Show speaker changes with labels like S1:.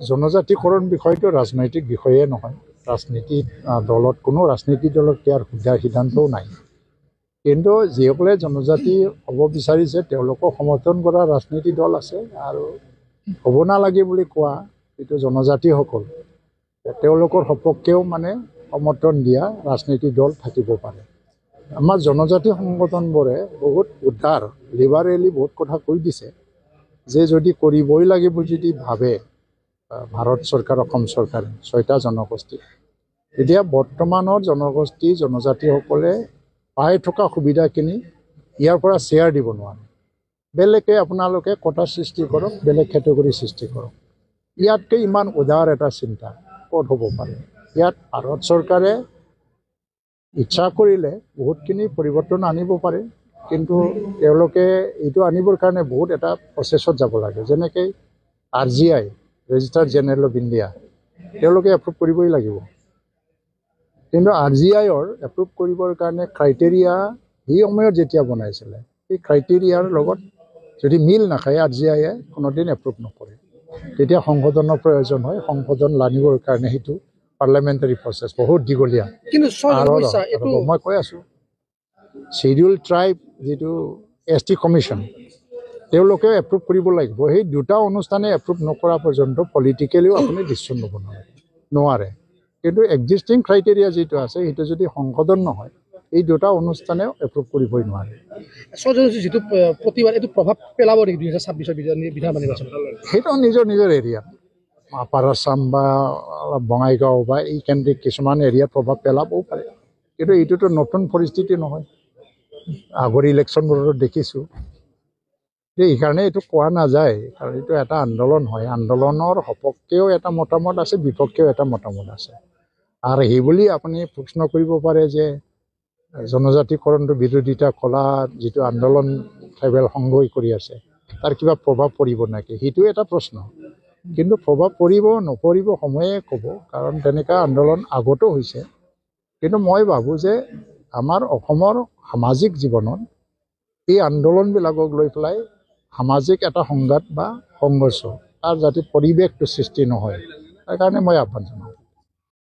S1: জনজাতিকৰণ বিষয়টো ৰাজনৈতিক বিষয়ে নহয়। ৰাজনীতিক দলত কোনো ৰাজনীতিক দলত ইয়াৰ সিদ্ধান্তও নাই। কিন্তু যিসকলে জনজাতি হ'ব বিচাৰিছে তেওঁলোকক সমৰ্থন কৰা ৰাজনীতিক দল আছে আৰু হ'ব নালাগে বুলি কোৱা যিটো জনজাতিসকল তেওঁলোকৰ সপক্ষেও মানে সমৰ্থন দিয়া ৰাজনীতিক দল থাকিব পাৰে। আমাৰ জনজাতি সংগঠনবোৰে বহুত উদ্ধাৰ লিবাৰেলি বহুত কথা কৈ দিছে যে যদি কৰিবই লাগিব যদি ভাবে ভাৰত চৰকাৰ অসম চৰকাৰে 6টা জনগোষ্ঠী এতিয়া বৰ্তমানৰ জনজাতিসকলে পাই থকা সুবিধাখিনি ইয়াৰ পৰা শ্বেয়াৰ দিব নোৱাৰে। বেলেগে আপোনালোকে কোটা সৃষ্টি কৰক, বেলেগ কেটেগৰী সৃষ্টি কৰক। ইয়াতকৈ ইমান উদাৰ এটা চিন্তা ক'ত হ'ব পাৰে? ইয়াত ভাৰত চৰকাৰে ইচ্ছা কৰিলে বহুতখিনি পৰিৱৰ্তন আনিব পাৰে, কিন্তু তেওঁলোকে এইটো আনিবৰ কাৰণে বহুত এটা প্ৰচেছত যাব লাগে। যেনেকৈ RGI registered general of India তেওঁলোকে এপ্ৰুভ কৰিবই লাগিব, কিন্তু RGIৰ এপ্ৰুভ কৰিবৰ কাৰণে ক্ৰাইটেৰিয়া সেই সময়ত যেতিয়া বনাইছিলে সেই ক্ৰাইটেৰিয়াৰ লগত যদি মিল নাখায় RGIয়ে কোনোদিন এপ্ৰুভ নকৰে। তেতিয়া সংশোধনৰ প্ৰয়োজন হয়। সংশোধন আনিবৰ কাৰণে সেইটো পাৰ্লামেণ্টাৰী প্ৰচেছ বহুত দীঘলীয়া। আৰু মই কৈ আছোঁ শ্বেডিউল ট্ৰাইব যিটো ST কমিশ্যন তেওঁলোকেও এপ্ৰুভ কৰিব লাগিব। সেই দুটা অনুষ্ঠানে এপ্ৰুভ নকৰা পৰ্যন্ত পলিটিকেলিও আপুনি ডিচিশ্যন ল'ব নোৱাৰে। কিন্তু এক্সিষ্টিং ক্ৰাইটেৰিয়া যিটো আছে সেইটো যদি সংশোধন নহয় এই দুটা অনুষ্ঠানেও এপ্ৰুভ কৰিবই নোৱাৰে।
S2: যিটো প্ৰতিবাদ এইটো প্ৰভাৱ পেলাব নেকি 2026 বিধানসভা নিৰ্বাচনত?
S1: সেইটো নিজৰ এৰিয়াত আপাৰ আছাম বা বঙাইগাঁও বা এই কেন্দ্ৰিক কিছুমান এৰিয়াত প্ৰভাৱ পেলাবও পাৰে, কিন্তু এইটোতো নতুন পৰিস্থিতি নহয়। আগৰ ইলেকশ্যনবোৰত দেখিছোঁ যে এইকাৰণে এইটো কোৱা নাযায়, কাৰণ এইটো এটা আন্দোলন হয়। আন্দোলনৰ সপক্ষেও এটা মতামত আছে, বিপক্ষেও এটা মতামত আছে। আৰু সেইবুলি আপুনি প্ৰশ্ন কৰিব পাৰে যে জনজাতিকৰণটো বিৰোধিতা কলা যিটো আন্দোলন ট্ৰাইবেল সংঘই কৰি আছে তাৰ কিবা প্ৰভাৱ পৰিব নেকি, সেইটো এটা প্ৰশ্ন। কিন্তু প্ৰভাৱ পৰিব নপৰিব সময়ে ক'ব, কাৰণ তেনেকুৱা আন্দোলন আগতো হৈছে। কিন্তু মই ভাবোঁ যে আমাৰ অসমৰ সামাজিক জীৱনত এই আন্দোলনবিলাকক লৈ পেলাই সামাজিক এটা সংঘাত বা সংঘৰ্ষ তাৰ যাতে পৰিৱেশটো সৃষ্টি নহয় তাৰ কাৰণে মই আহ্বান জনাওঁ।